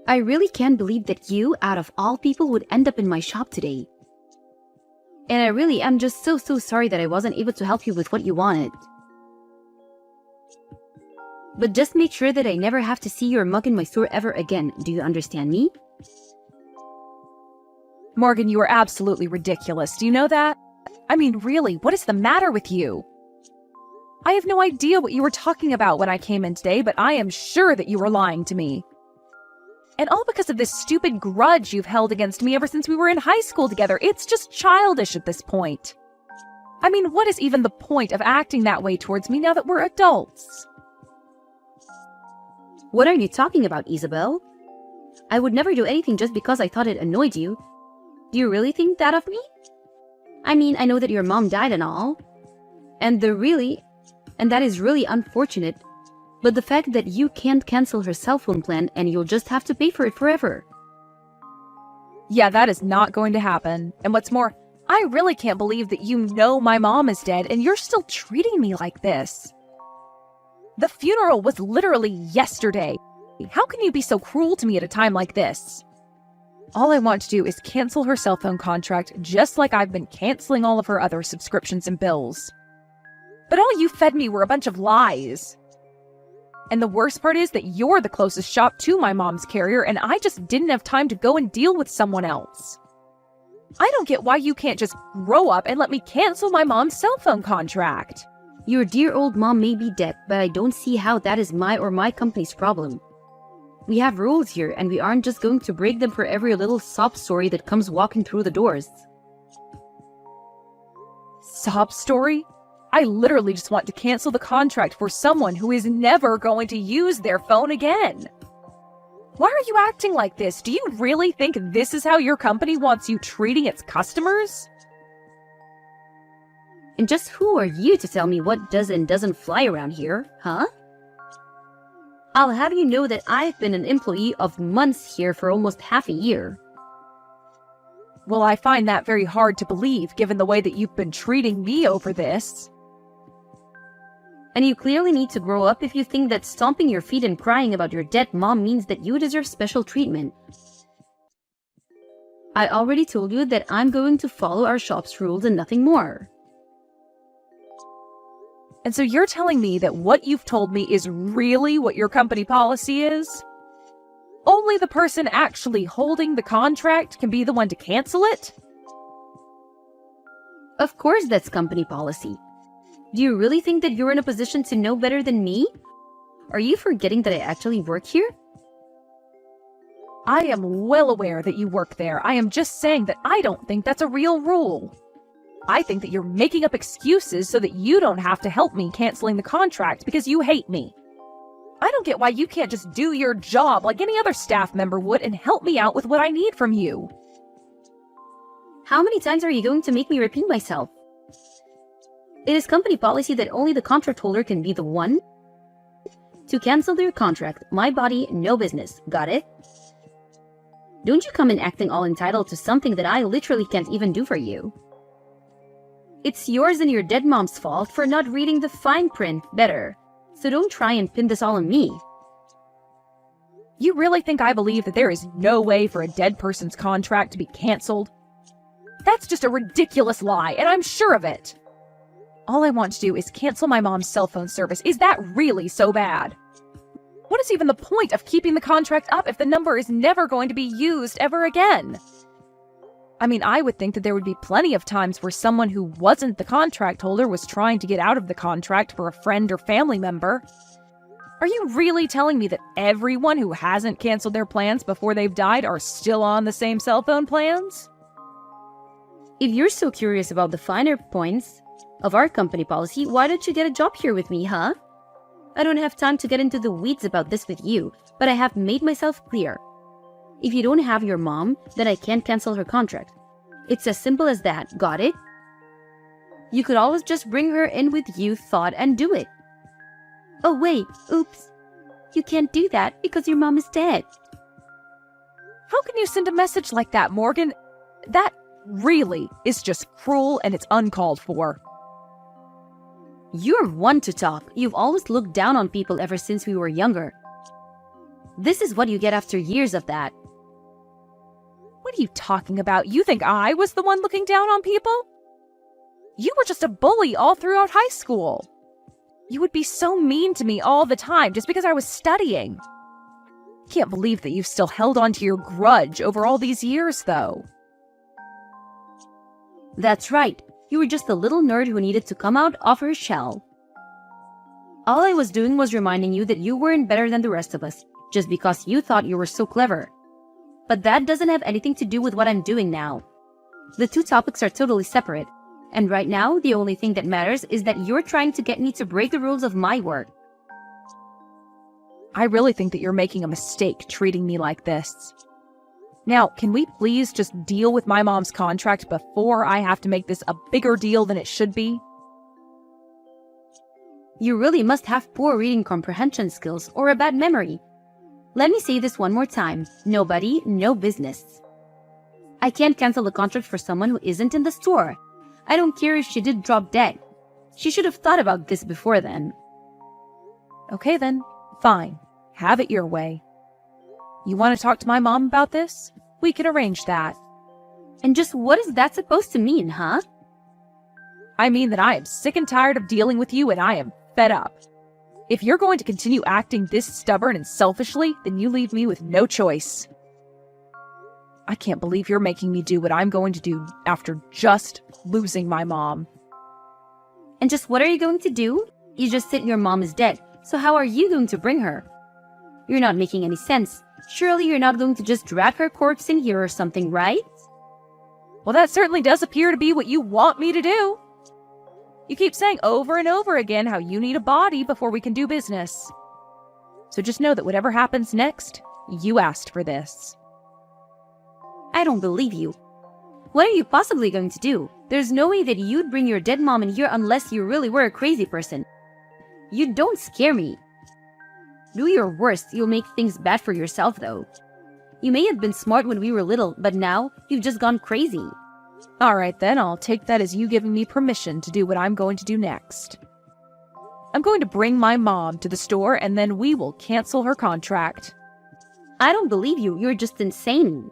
I really can't believe that you, out of all people, would end up in my shop today. And I really am just so sorry that I wasn't able to help you with what you wanted. But just make sure that I never have to see your mug in my store ever again. Do you understand me? Morgan, you are absolutely ridiculous. Do you know that? I mean, really, what is the matter with you? I have no idea what you were talking about when I came in today, but I am sure that you were lying to me. And all because of this stupid grudge you've held against me ever since we were in high school together. It's just childish at this point. I mean, what is even the point of acting that way towards me now that we're adults? What are you talking about, Isabel? I would never do anything just because I thought it annoyed you. Do you really think that of me? I mean, I know that your mom died and all. And that is really unfortunate. But the fact that you can't cancel her cell phone plan and you'll just have to pay for it forever. Yeah, that is not going to happen. And what's more, I really can't believe that you know my mom is dead and you're still treating me like this. The funeral was literally yesterday. How can you be so cruel to me at a time like this? All I want to do is cancel her cell phone contract just like I've been canceling all of her other subscriptions and bills. But all you fed me were a bunch of lies. And the worst part is that you're the closest shop to my mom's carrier and I just didn't have time to go and deal with someone else. I don't get why you can't just grow up and let me cancel my mom's cell phone contract. Your dear old mom may be dead, but I don't see how that is my or my company's problem. We have rules here and we aren't just going to break them for every little sob story that comes walking through the doors. Sob story? I literally just want to cancel the contract for someone who is never going to use their phone again. Why are you acting like this? Do you really think this is how your company wants you treating its customers? And just who are you to tell me what does and doesn't fly around here, huh? I'll have you know that I've been an employee of months here for almost half a year. Well, I find that very hard to believe given the way that you've been treating me over this. And you clearly need to grow up if you think that stomping your feet and crying about your dead mom means that you deserve special treatment. I already told you that I'm going to follow our shop's rules and nothing more. And so you're telling me that what you've told me is really what your company policy is? Only the person actually holding the contract can be the one to cancel it? Of course that's company policy. Do you really think that you're in a position to know better than me? Are you forgetting that I actually work here? I am well aware that you work there. I am just saying that I don't think that's a real rule. I think that you're making up excuses so that you don't have to help me canceling the contract because you hate me. I don't get why you can't just do your job like any other staff member would and help me out with what I need from you. How many times are you going to make me repeat myself? It is company policy that only the contract holder can be the one to cancel their contract. My body, no business. Got it? Don't you come in acting all entitled to something that I literally can't even do for you. It's yours and your dead mom's fault for not reading the fine print better. So don't try and pin this all on me. You really think I believe that there is no way for a dead person's contract to be canceled? That's just a ridiculous lie, and I'm sure of it. All I want to do is cancel my mom's cell phone service. Is that really so bad? What is even the point of keeping the contract up if the number is never going to be used ever again? I mean, I would think that there would be plenty of times where someone who wasn't the contract holder was trying to get out of the contract for a friend or family member. Are you really telling me that everyone who hasn't canceled their plans before they've died are still on the same cell phone plans? If you're so curious about the finer points of our company policy, why don't you get a job here with me, huh? I don't have time to get into the weeds about this with you, but I have made myself clear. If you don't have your mom, then I can't cancel her contract. It's as simple as that, got it? You could always just bring her in with you, thought, and do it. Oh wait, oops. You can't do that because your mom is dead. How can you send a message like that, Morgan? That really is just cruel and it's uncalled for. You're one to talk. You've always looked down on people ever since we were younger. This is what you get after years of that. What are you talking about? You think I was the one looking down on people? You were just a bully all throughout high school. You would be so mean to me all the time just because I was studying. Can't believe that you've still held on to your grudge over all these years, though. That's right. You were just a little nerd who needed to come out of her shell. All I was doing was reminding you that you weren't better than the rest of us, just because you thought you were so clever. But that doesn't have anything to do with what I'm doing now. The two topics are totally separate, and right now, the only thing that matters is that you're trying to get me to break the rules of my work. I really think that you're making a mistake treating me like this. Now, can we please just deal with my mom's contract before I have to make this a bigger deal than it should be? You really must have poor reading comprehension skills or a bad memory. Let me say this one more time. Nobody, no business. I can't cancel the contract for someone who isn't in the store. I don't care if she did drop dead. She should have thought about this before then. Okay then, fine. Have it your way. You want to talk to my mom about this? We can arrange that. And just what is that supposed to mean, huh? I mean that I am sick and tired of dealing with you and I am fed up. If you're going to continue acting this stubborn and selfishly, then you leave me with no choice. I can't believe you're making me do what I'm going to do after just losing my mom. And just what are you going to do? You just said your mom is dead, so how are you going to bring her? You're not making any sense. Surely you're not going to just drag her corpse in here or something, right? Well, that certainly does appear to be what you want me to do. You keep saying over and over again how you need a body before we can do business. So just know that whatever happens next, you asked for this. I don't believe you. What are you possibly going to do? There's no way that you'd bring your dead mom in here unless you really were a crazy person. You don't scare me. Do your worst, you'll make things bad for yourself though. You may have been smart when we were little, but now you've just gone crazy. Alright then, I'll take that as you giving me permission to do what I'm going to do next. I'm going to bring my mom to the store and then we will cancel her contract. I don't believe you, you're just insane.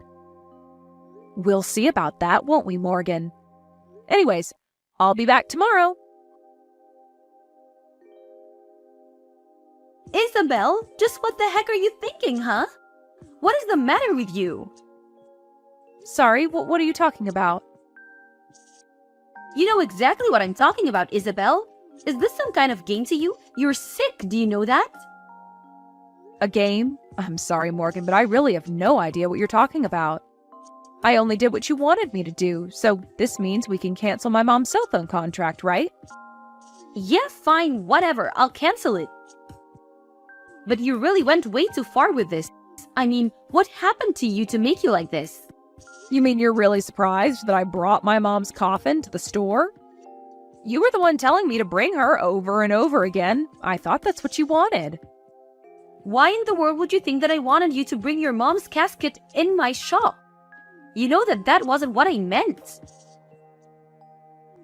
We'll see about that, won't we, Morgan? Anyways, I'll be back tomorrow. Isabel, just what the heck are you thinking, huh? What is the matter with you? Sorry, what are you talking about? You know exactly what I'm talking about, Isabel. Is this some kind of game to you? You're sick, do you know that? A game? I'm sorry, Morgan, but I really have no idea what you're talking about. I only did what you wanted me to do, so this means we can cancel my mom's cell phone contract, right? Yeah, fine, whatever, I'll cancel it. But you really went way too far with this. I mean, what happened to you to make you like this? You mean you're really surprised that I brought my mom's coffin to the store? You were the one telling me to bring her over and over again. I thought that's what you wanted. Why in the world would you think that I wanted you to bring your mom's casket in my shop? You know that that wasn't what I meant.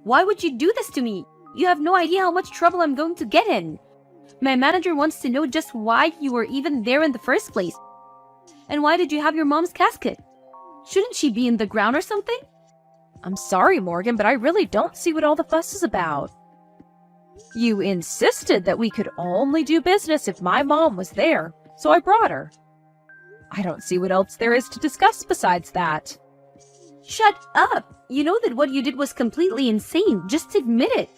Why would you do this to me? You have no idea how much trouble I'm going to get in. My manager wants to know just why you were even there in the first place. And why did you have your mom's casket? Shouldn't she be in the ground or something? I'm sorry, Morgan, but I really don't see what all the fuss is about. You insisted that we could only do business if my mom was there, so I brought her. I don't see what else there is to discuss besides that. Shut up! You know that what you did was completely insane. Just admit it.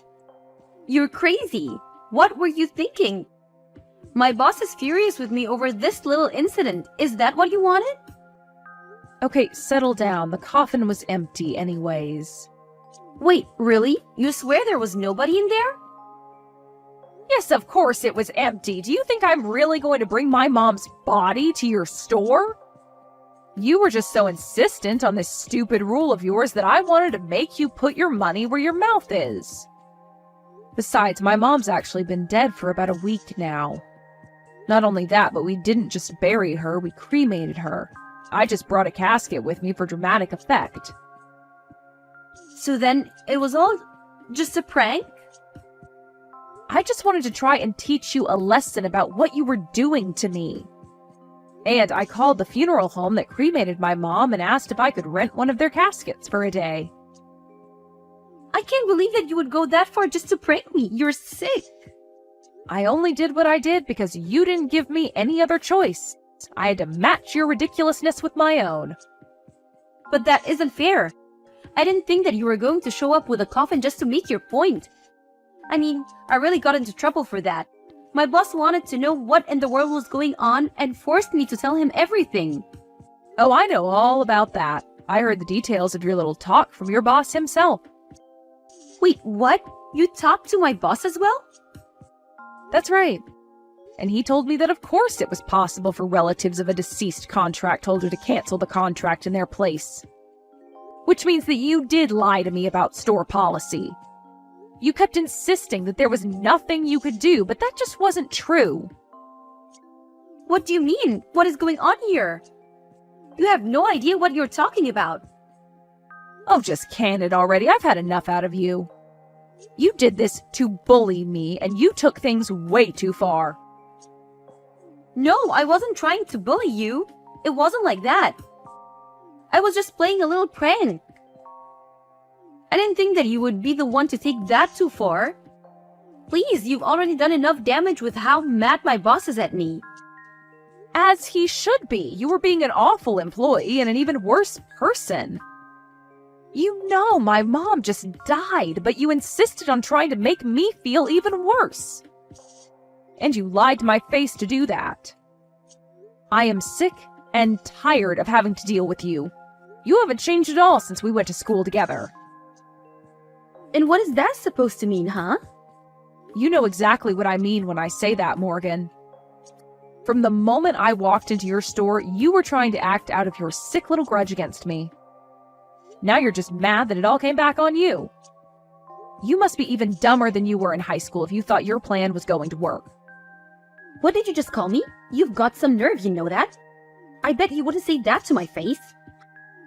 You're crazy. What were you thinking? My boss is furious with me over this little incident. Is that what you wanted? Okay, settle down. The coffin was empty anyways. Wait, really? You swear there was nobody in there? Yes, of course it was empty. Do you think I'm really going to bring my mom's body to your store? You were just so insistent on this stupid rule of yours that I wanted to make you put your money where your mouth is. Besides, my mom's actually been dead for about a week now. Not only that, but we didn't just bury her, we cremated her. I just brought a casket with me for dramatic effect. So then, it was all just a prank? I just wanted to try and teach you a lesson about what you were doing to me. And I called the funeral home that cremated my mom and asked if I could rent one of their caskets for a day. I can't believe that you would go that far just to prank me. You're sick. I only did what I did because you didn't give me any other choice. I had to match your ridiculousness with my own. But that isn't fair. I didn't think that you were going to show up with a coffin just to make your point. I mean, I really got into trouble for that. My boss wanted to know what in the world was going on and forced me to tell him everything. Oh, I know all about that. I heard the details of your little talk from your boss himself. Wait, what? You talked to my boss as well? That's right. And he told me that of course it was possible for relatives of a deceased contract holder to cancel the contract in their place. Which means that you did lie to me about store policy. You kept insisting that there was nothing you could do, but that just wasn't true. What do you mean? What is going on here? You have no idea what you're talking about. Oh, just can it already. I've had enough out of you. You did this to bully me, and you took things way too far. No, I wasn't trying to bully you. It wasn't like that. I was just playing a little prank. I didn't think that you would be the one to take that too far. Please, you've already done enough damage with how mad my boss is at me. As he should be. You were being an awful employee and an even worse person. You know my mom just died, but you insisted on trying to make me feel even worse. And you lied to my face to do that. I am sick and tired of having to deal with you. You haven't changed at all since we went to school together. And what is that supposed to mean, huh? You know exactly what I mean when I say that, Morgan. From the moment I walked into your store, you were trying to act out of your sick little grudge against me. Now you're just mad that it all came back on you. You must be even dumber than you were in high school if you thought your plan was going to work. What did you just call me? You've got some nerve, you know that? I bet you wouldn't say that to my face.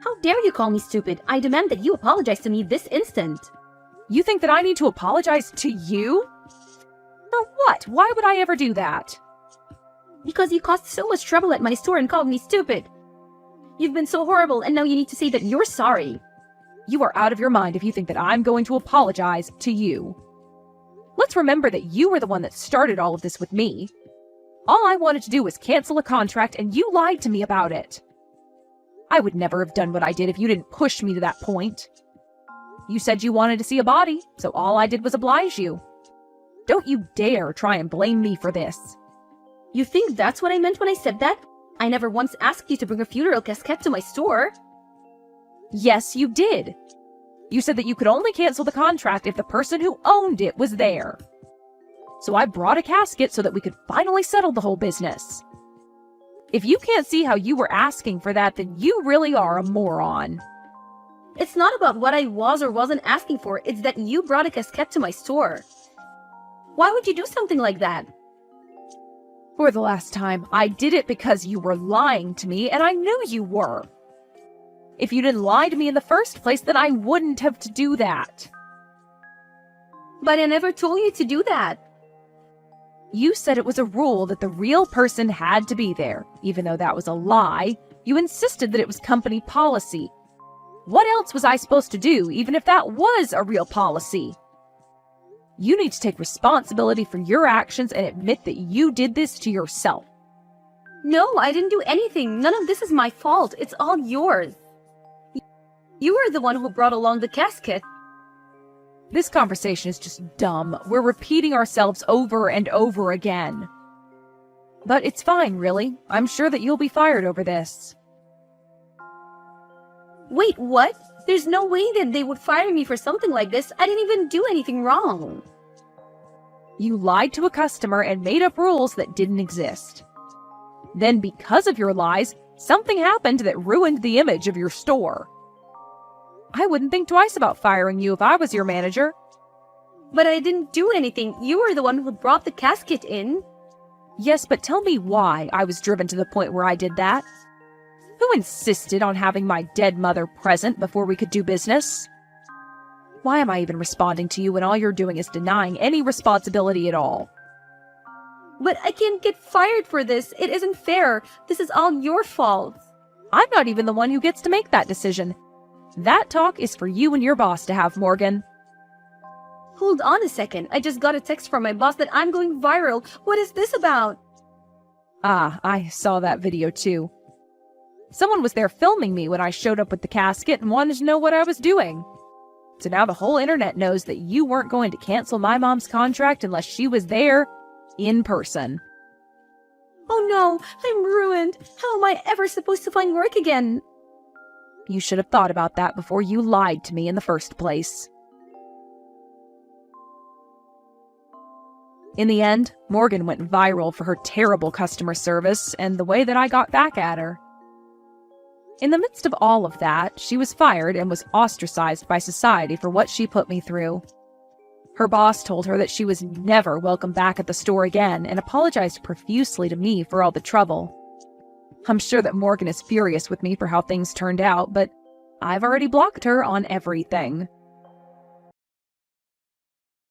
How dare you call me stupid? I demand that you apologize to me this instant. You think that I need to apologize to you? For what? Why would I ever do that? Because you caused so much trouble at my store and called me stupid. You've been so horrible, and now you need to say that you're sorry. You are out of your mind if you think that I'm going to apologize to you. Let's remember that you were the one that started all of this with me. All I wanted to do was cancel a contract, and you lied to me about it. I would never have done what I did if you didn't push me to that point. You said you wanted to see a body, so all I did was oblige you. Don't you dare try and blame me for this. You think that's what I meant when I said that? I never once asked you to bring a funeral casket to my store. Yes, you did. You said that you could only cancel the contract if the person who owned it was there. So I brought a casket so that we could finally settle the whole business. If you can't see how you were asking for that, then you really are a moron. It's not about what I was or wasn't asking for, it's that you brought a casket to my store. Why would you do something like that? For the last time, I did it because you were lying to me, and I knew you were. If you didn't lie to me in the first place, then I wouldn't have to do that. But I never told you to do that. You said it was a rule that the real person had to be there. Even though that was a lie, you insisted that it was company policy. What else was I supposed to do, even if that was a real policy? You need to take responsibility for your actions and admit that you did this to yourself. No, I didn't do anything. None of this is my fault. It's all yours. You were the one who brought along the casket. This conversation is just dumb. We're repeating ourselves over and over again. But it's fine, really. I'm sure that you'll be fired over this. Wait, what? There's no way that they would fire me for something like this. I didn't even do anything wrong. You lied to a customer and made up rules that didn't exist. Then, because of your lies, something happened that ruined the image of your store. I wouldn't think twice about firing you if I was your manager. But I didn't do anything. You were the one who brought the casket in. Yes, but tell me why I was driven to the point where I did that. Who insisted on having my dead mother present before we could do business? Why am I even responding to you when all you're doing is denying any responsibility at all? But I can't get fired for this. It isn't fair. This is all your fault. I'm not even the one who gets to make that decision. That talk is for you and your boss to have, Morgan. Hold on a second. I just got a text from my boss that I'm going viral. What is this about? Ah, I saw that video too. Someone was there filming me when I showed up with the casket and wanted to know what I was doing. So now the whole internet knows that you weren't going to cancel my mom's contract unless she was there in person. Oh no, I'm ruined. How am I ever supposed to find work again? You should have thought about that before you lied to me in the first place. In the end, Morgan went viral for her terrible customer service and the way that I got back at her. In the midst of all of that, she was fired and was ostracized by society for what she put me through. Her boss told her that she was never welcome back at the store again and apologized profusely to me for all the trouble. I'm sure that Morgan is furious with me for how things turned out, but I've already blocked her on everything.